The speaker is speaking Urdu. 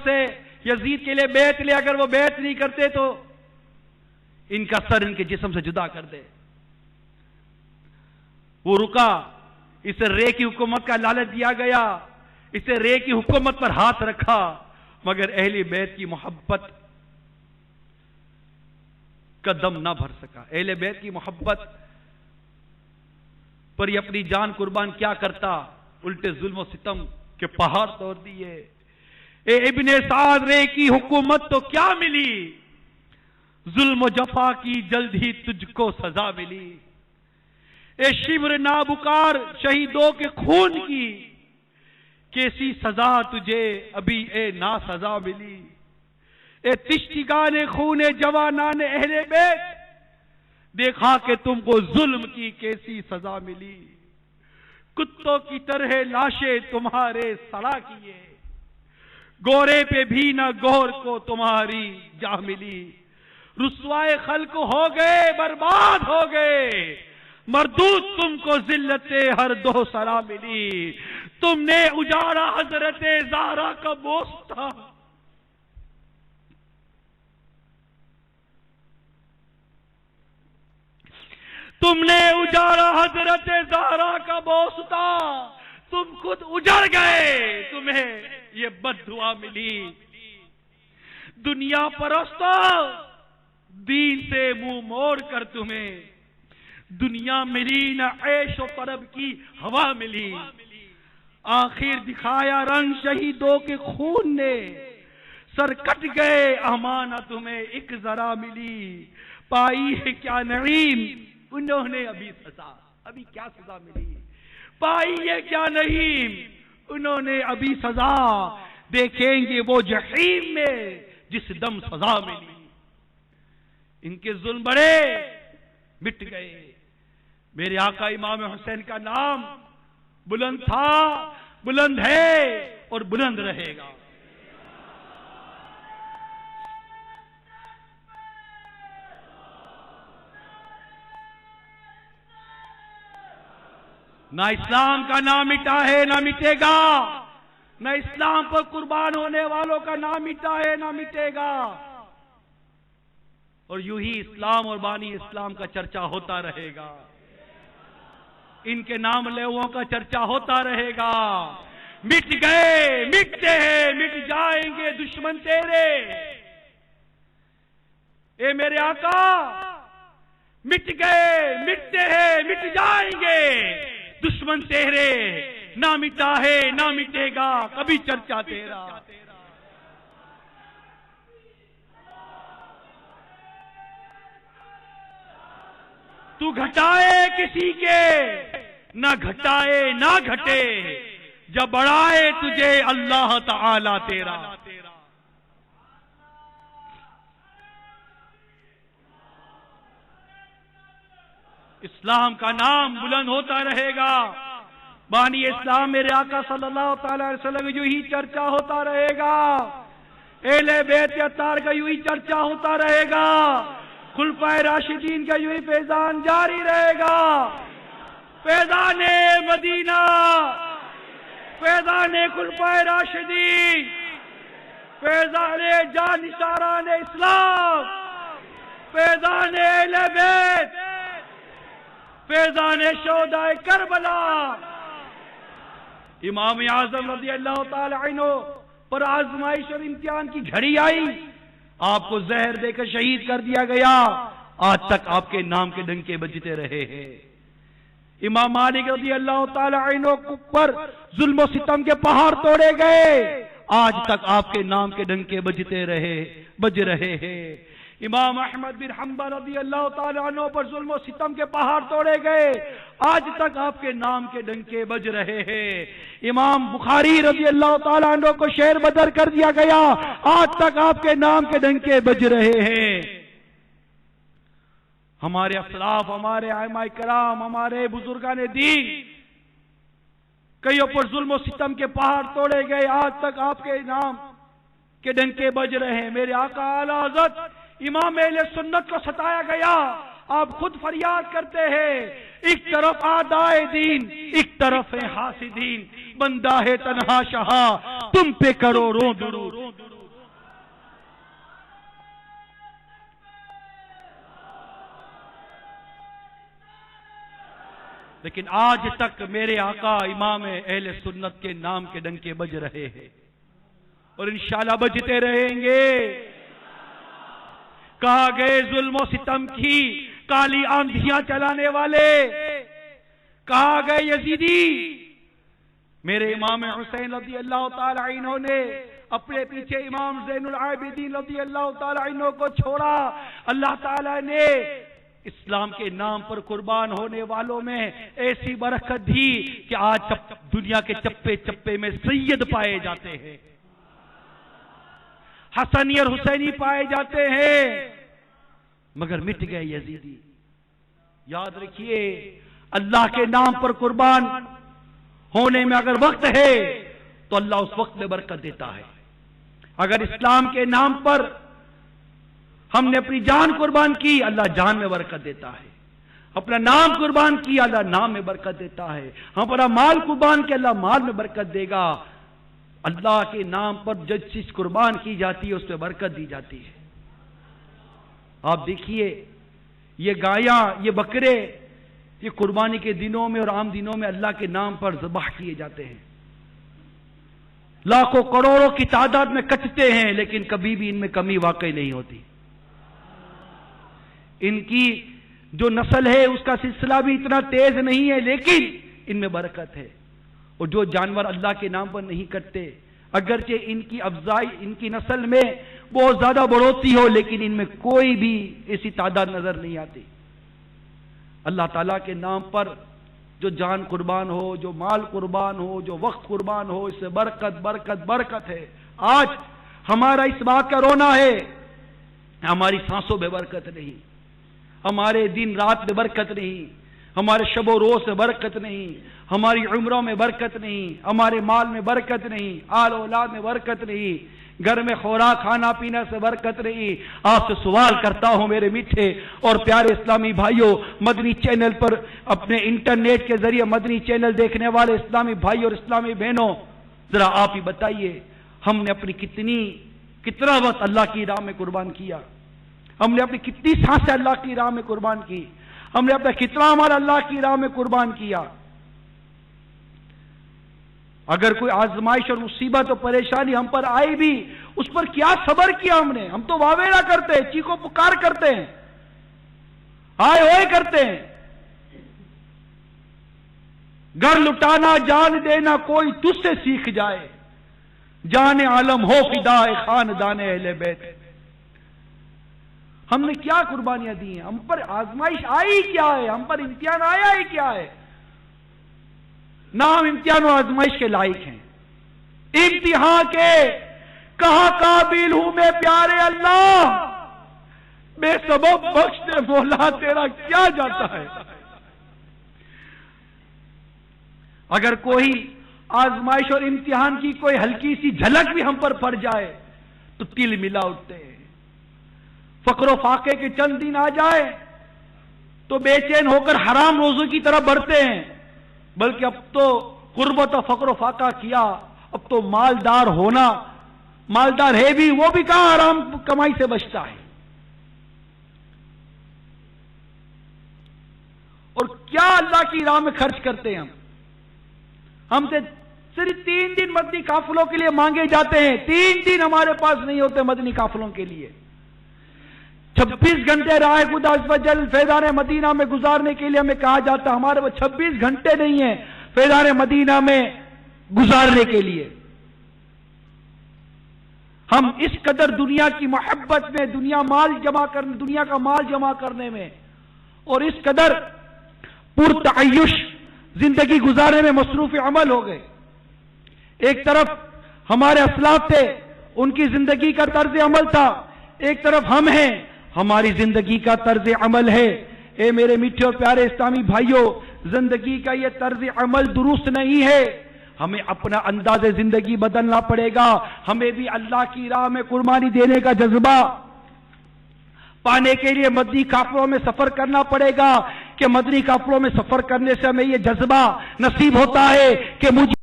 سے یزید کے لیے بیعت لے، اگر وہ بیعت نہیں کرتے تو ان کا سر ان کے جسم سے جدا کر دے. وہ رکا، اسے رے کی حکومت کا لالچ دیا گیا، اسے رے کی حکومت پر ہاتھ رکھا، مگر اہل بیت کی محبت کا دم نہ بھر سکا. اہل بیت کی محبت پر یہ اپنی جان قربان کیا کرتا، الٹے ظلم و ستم کے پہاڑ توڑ دیے. اے ابن سعد، رے کی حکومت تو کیا ملی، ظلم و جفا کی جلد ہی تجھ کو سزا ملی. اے شبر نابکار، شہیدوں کے خون کی کیسی سزا تجھے ابھی اے نا سزا ملی. اے تشتگان خون جوانان اہل بیت، دیکھا کہ تم کو ظلم کی کیسی سزا ملی. کتوں کی طرح لاشیں تمہارے سڑا کیے، گورے پہ بھی نہ گور کو تمہاری جا ملی. رسوائے خلق ہو گئے، برباد ہو گئے، مردود تم کو ذلت ہر دو سرا ملی. تم نے اجاڑا حضرت زہرا کا بوستا، تم نے اجاڑا حضرت زہرا کا بوستا، تم خود اجڑ گئے، تمہیں یہ بد دعا ملی. دنیا پرستوں، دین سے منہ موڑ کر تمہیں دنیا ملی نہ عیش و طرب کی ہوا ملی. آخر دکھایا رنگ شہیدوں کے خون نے، سر کٹ گئے امانہ تمہیں ایک ذرا ملی. پائی ہے کیا نعیم انہوں نے ابھی سزا، ابھی کیا سزا ملی. پائی ہے کیا نعیم انہوں نے ابھی سزا، دیکھیں گے وہ جحیم میں جس دم سزا ملی. ان کے ظلم بڑے مٹ گئے. میرے آقا امام حسین کا نام بلند تھا، بلند ہے اور بلند رہے گا. نہ اسلام کا نام مٹا ہے نہ مٹے گا، نہ اسلام پر قربان ہونے والوں کا نام مٹا ہے نہ مٹے گا. اور یوں ہی اسلام اور بانی اسلام کا چرچا ہوتا رہے گا، ان کے نام لیووں کا چرچا ہوتا رہے گا. مٹ گئے، مٹتے ہیں، مٹ جائیں گے دشمن تیرے. اے میرے آقا، مٹ گئے، مٹتے ہیں، مٹ جائیں گے دشمن تیرے. نہ مٹا ہے نہ مٹے گا کبھی چرچا تیرا. تو گھٹائے کسی کے نہ گھٹائے نہ گھٹے، جب بڑھائے تجھے اللہ تعالی تیرا. اسلام کا نام بلند ہوتا رہے گا. بانی اسلام میرے آقا صلی اللہ تعالی علیہ وسلم یوں ہی چرچا ہوتا رہے گا. اہل بیت اطہار کا یوں ہی چرچا ہوتا رہے گا. خلفائے راشدین کا یوں ہی فیضان جاری رہے گا. فیضان مدینہ، فیضان خلفائے راشدین، فیضان جانشاران اسلام، فیضان اہل بیت، فیضان شہداء کربلا. امام اعظم رضی اللہ تعالی عنہ پر آزمائش اور امتحان کی گھڑی آئی، آپ کو زہر دے کر شہید کر دیا گیا. آج تک آپ کے نام کے ڈنکے بجتے رہے ہیں. امام مالک رضی اللہ تعالی عنہ پر ظلم و ستم کے پہاڑ توڑے گئے، آج تک آپ کے نام کے ڈنکے بج رہے ہیں. امام احمد بن حنبل رضی اللہ تعالی عنہ پر ظلم و ستم کے پہاڑ توڑے گئے، آج تک آپ کے نام کے ڈنکے بج رہے ہیں. امام بخاری رضی اللہ تعالی عنہ کو شیر بدر کر دیا گیا، آج تک آپ کے نام کے ڈنکے بج رہے ہیں. ہمارے اسلاف، ہمارے ائمہ کرام، ہمارے بزرگان دین کئیوں پر ظلم و ستم کے پہاڑ توڑے گئے، آج تک آپ کے نام کے ڈنکے بج رہے ہیں. میرے آقا اعلی حضرت امام اہل سنت کو ستایا گیا، آپ خود فریاد کرتے ہیں، ایک طرف اعدائے دین، ایک طرف حاسدین. بندہ ہے تنہا شہا، تم پہ کروڑوں درود۔ لیکن آج تک میرے آقا امام اہل سنت کے نام کے ڈنکے بج رہے ہیں اور انشاءاللہ بجتے رہیں گے۔ کہا گئے ظلم و ستم کی کالی آندھیاں چلانے والے، کہا گئے یزیدی، میرے امام حسین رضی اللہ تعالی عنہ نے اپنے پیچھے امام زین العابدین رضی اللہ تعالی عنہ کو چھوڑا۔ اللہ تعالی نے اسلام کے نام پر قربان ہونے والوں میں ایسی برکت دی کہ آج دنیا کے چپے چپے میں سید پائے جاتے ہیں، حسنی اور حسینی پائے جاتے ہیں، مگر مٹ گئے یزیدی۔ یاد رکھیے، اللہ کے نام پر قربان ہونے میں اگر وقت ہے تو اللہ اس وقت میں برکت دیتا ہے۔ اگر اسلام کے نام پر ہم نے اپنی جان قربان کی، اللہ جان میں برکت دیتا ہے۔ اپنا نام قربان کیا، اللہ نام میں برکت دیتا ہے۔ ہم اپنا مال قربان کیا، اللہ مال میں برکت دے گا۔ اللہ کے نام پر جو چیز قربان کی جاتی ہے اس پہ برکت دی جاتی ہے۔ آپ دیکھیے، یہ گایاں، یہ بکرے، یہ قربانی کے دنوں میں اور عام دنوں میں اللہ کے نام پر ذبح کیے جاتے ہیں، لاکھوں کروڑوں کی تعداد میں کٹتے ہیں، لیکن کبھی بھی ان میں کمی واقع نہیں ہوتی۔ ان کی جو نسل ہے اس کا سلسلہ بھی اتنا تیز نہیں ہے، لیکن ان میں برکت ہے۔ اور جو جانور اللہ کے نام پر نہیں کٹتے، اگرچہ ان کی افزائی، ان کی نسل میں بہت زیادہ بڑھوتی ہو، لیکن ان میں کوئی بھی ایسی تعداد نظر نہیں آتی۔ اللہ تعالیٰ کے نام پر جو جان قربان ہو، جو مال قربان ہو، جو وقت قربان ہو، اس سے برکت برکت برکت ہے۔ آج ہمارا اس بات کا رونا ہے، ہماری سانسوں میں برکت نہیں، ہمارے دن رات میں برکت نہیں، ہمارے شب و روز میں برکت نہیں، ہماری عمروں میں برکت نہیں، ہمارے مال میں برکت نہیں، آل اولاد میں برکت نہیں، گھر میں خوراک کھانا پینا سے برکت نہیں۔ آپ سے سوال کرتا ہوں میرے میٹھے اور پیارے اسلامی بھائیوں، مدنی چینل پر اپنے انٹرنیٹ کے ذریعے مدنی چینل دیکھنے والے اسلامی بھائی اور اسلامی بہنوں، ذرا آپ ہی بتائیے، ہم نے اپنی کتنا وقت اللہ کی راہ میں قربان کیا؟ ہم نے اپنی کتنی سانسیں اللہ کی راہ میں قربان کی؟ ہم نے اپنا کتنا عمل اللہ کی راہ میں قربان کیا؟ اگر کوئی آزمائش اور مصیبت اور پریشانی ہم پر آئی بھی، اس پر کیا صبر کیا ہم نے؟ ہم تو واویلا کرتے ہیں، چیخو پکار کرتے ہیں، ہائے ہوئے کرتے ہیں۔ گھر لٹانا جان دینا کوئی تجھ سے سیکھ جائے، جان عالم ہو فدا خاندان اہل بیت۔ ہم نے کیا قربانیاں دی ہیں؟ ہم پر آزمائش آئی کیا ہے؟ ہم پر امتحان آیا ہی کیا ہے؟ نہ ہم امتحان و آزمائش کے لائق ہیں۔ امتحان کے کہاں قابل ہوں میں پیارے اللہ، بے سبب بخش دے مولا، تیرا کیا جاتا ہے؟ اگر کوئی آزمائش اور امتحان کی کوئی ہلکی سی جھلک بھی ہم پر پڑ جائے تو تل ملا اٹھتے ہیں۔ فقر و فاقے کے چند دن آ جائے تو بے چین ہو کر حرام روزوں کی طرف بڑھتے ہیں، بلکہ اب تو غربت و فقر و فاقہ کیا، اب تو مالدار ہونا، مالدار ہے بھی وہ بھی کہاں حرام کمائی سے بچتا ہے۔ اور کیا اللہ کی راہ میں خرچ کرتے ہیں ہم سے صرف 3 دن مدنی قافلوں کے لیے مانگے جاتے ہیں، 3 دن ہمارے پاس نہیں ہوتے مدنی قافلوں کے لیے۔ 26 گھنٹے راہ خدا عز و جل فیضان مدینہ میں گزارنے کے لیے ہمیں کہا جاتا، ہمارے وہ 26 گھنٹے نہیں ہیں فیضان مدینہ میں گزارنے کے لیے۔ ہم اس قدر دنیا کی محبت میں، دنیا کا مال جمع کرنے میں اور اس قدر پرتعیش زندگی گزارنے میں مصروف عمل ہو گئے۔ ایک طرف ہمارے اسلاف تھے، ان کی زندگی کا طرز عمل تھا، ایک طرف ہم ہیں، ہماری زندگی کا طرز عمل ہے۔ اے میرے میٹھے اور پیارے اسلامی بھائیوں، زندگی کا یہ طرز عمل درست نہیں ہے، ہمیں اپنا انداز زندگی بدلنا پڑے گا۔ ہمیں بھی اللہ کی راہ میں قربانی دینے کا جذبہ پانے کے لیے مدنی قافلوں میں سفر کرنا پڑے گا، کہ مدنی قافلوں میں سفر کرنے سے ہمیں یہ جذبہ نصیب ہوتا ہے کہ مجھے